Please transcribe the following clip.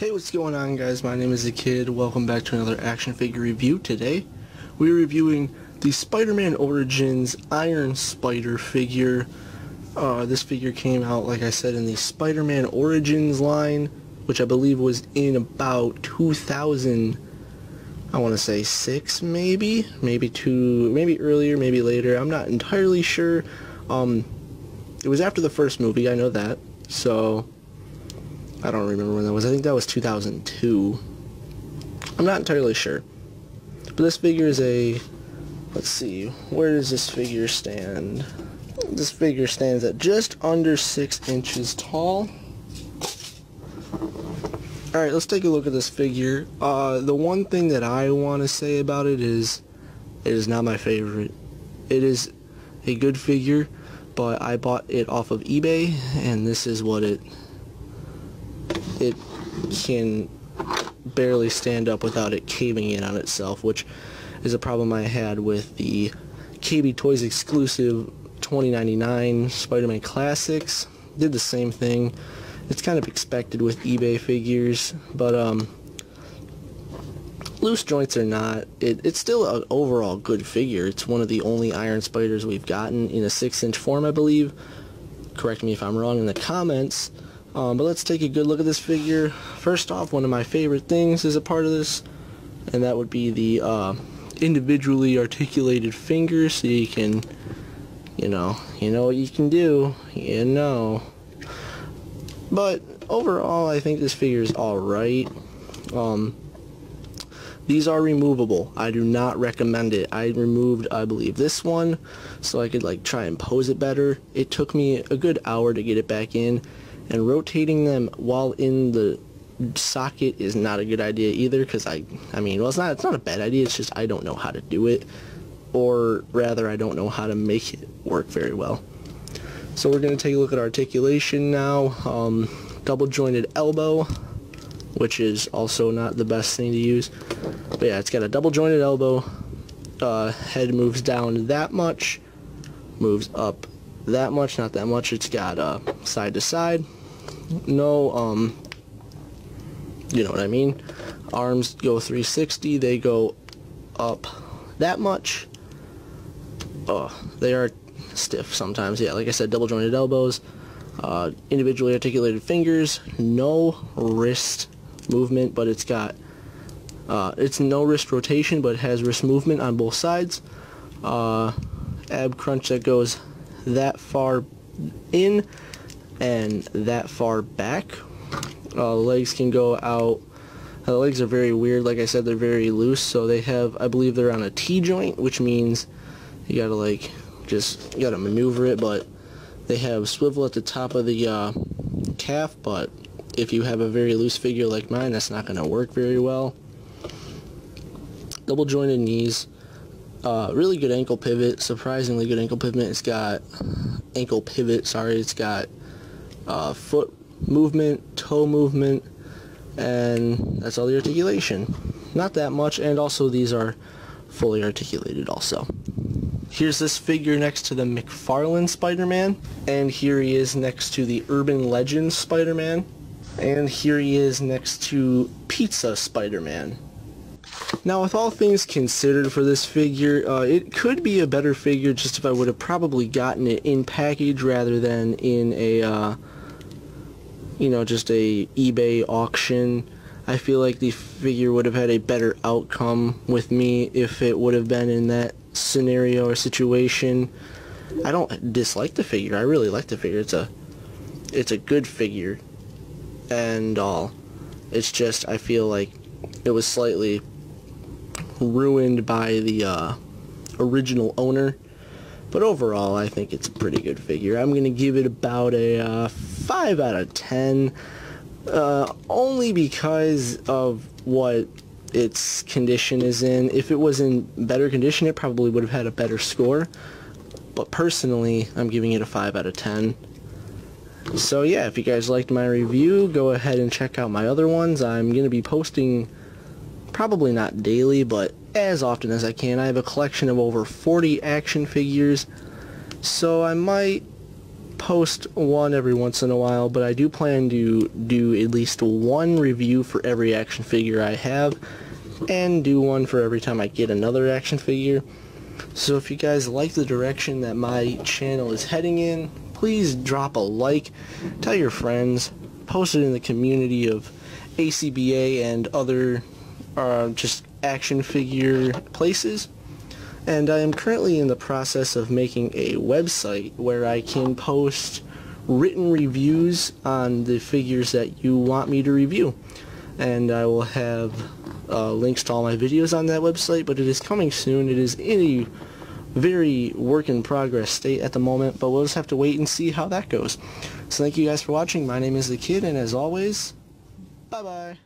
Hey, what's going on, guys? My name is The Kid. Welcome back to another action figure review. Today we're reviewing the Spider-Man Origins IronSpider figure. This figure came out, like I said, in the Spider-Man Origins line, which I believe was in about 2000, I want to say 6, maybe earlier, maybe later. I'm not entirely sure. It was after the first movie, I know that, so I don't remember when that was. I think that was 2002. I'm not entirely sure. But this figure is let's see, where does this figure stand? This figure stands at just under 6 inches tall. Alright, let's take a look at this figure. The one thing that I want to say about it is not my favorite. It is a good figure, but I bought it off of eBay, and this is what it can barely stand up without it caving in on itself, which is a problem I had with the KB Toys exclusive 2099 Spider-Man Classics. Did the same thing. It's kind of expected with eBay figures, but loose joints or not, it's still an overall good figure. It's one of the only IronSpiders we've gotten in a 6-inch form, I believe. Correct me if I'm wrong in the comments. But let's take a good look at this figure. First off, one of my favorite things is a part of this, and that would be the individually articulated fingers, so you can, you know what you can do, But overall, I think this figure is alright. These are removable. I do not recommend it. I removed, I believe, this one so I could try and pose it better. It took me a good hour to get it back in, and rotating them while in the socket is not a good idea either, because it's not a bad idea, it's just I don't know how to do it, or rather I don't know how to make it work very well. So we're going to take a look at articulation now. Double jointed elbow, which is also not the best thing to use, but yeah, it's got a double jointed elbow. Head moves down that much, moves up that much, not that much. It's got side to side, no you know what I mean. Arms go 360, they go up that much. They are stiff sometimes. Yeah, like I said, double jointed elbows, individually articulated fingers, no wrist movement, but it's got it's no wrist rotation, but it has wrist movement on both sides. Ab crunch that goes that far in and that far back. Legs can go out. The legs are very weird. Like I said, they're very loose, so they have, I believe they're on a T-joint, which means you gotta you gotta maneuver it, but they have swivel at the top of the calf, but if you have a very loose figure like mine, that's not gonna work very well. Double jointed knees. Really good ankle pivot, surprisingly good ankle pivot. It's got it's got foot movement, toe movement, and that's all the articulation. Not that much, and also these are fully articulated also. Here's this figure next to the McFarlane Spider-Man, and here he is next to the Urban Legends Spider-Man, and here he is next to Pizza Spider-Man. Now, with all things considered for this figure, it could be a better figure just if I would have probably gotten it in package rather than in a, just a eBay auction. I feel like the figure would have had a better outcome with me if it would have been in that scenario or situation. I don't dislike the figure. I really like the figure. It's a good figure and all. It's just I feel like it was slightly ruined by the original owner, but overall I think it's a pretty good figure. I'm gonna give it about a 5 out of 10, only because of what its condition is in. If it was in better condition, it probably would have had a better score, but personally I'm giving it a 5 out of 10. So yeah, if you guys liked my review, go ahead and check out my other ones. I'm gonna be posting probably not daily, but as often as I can. I have a collection of over 40 action figures, so I might post one every once in a while, but I do plan to do at least one review for every action figure I have, and do one for every time I get another action figure. So if you guys like the direction that my channel is heading in, please drop a like, tell your friends, post it in the community of ACBA and other just action figure places. And I am currently in the process of making a website where I can post written reviews on the figures that you want me to review. And I will have links to all my videos on that website, but it is coming soon. It is in a very work in progress state at the moment, but we'll just have to wait and see how that goes. So thank you guys for watching. My name is The Kid, and as always, bye bye.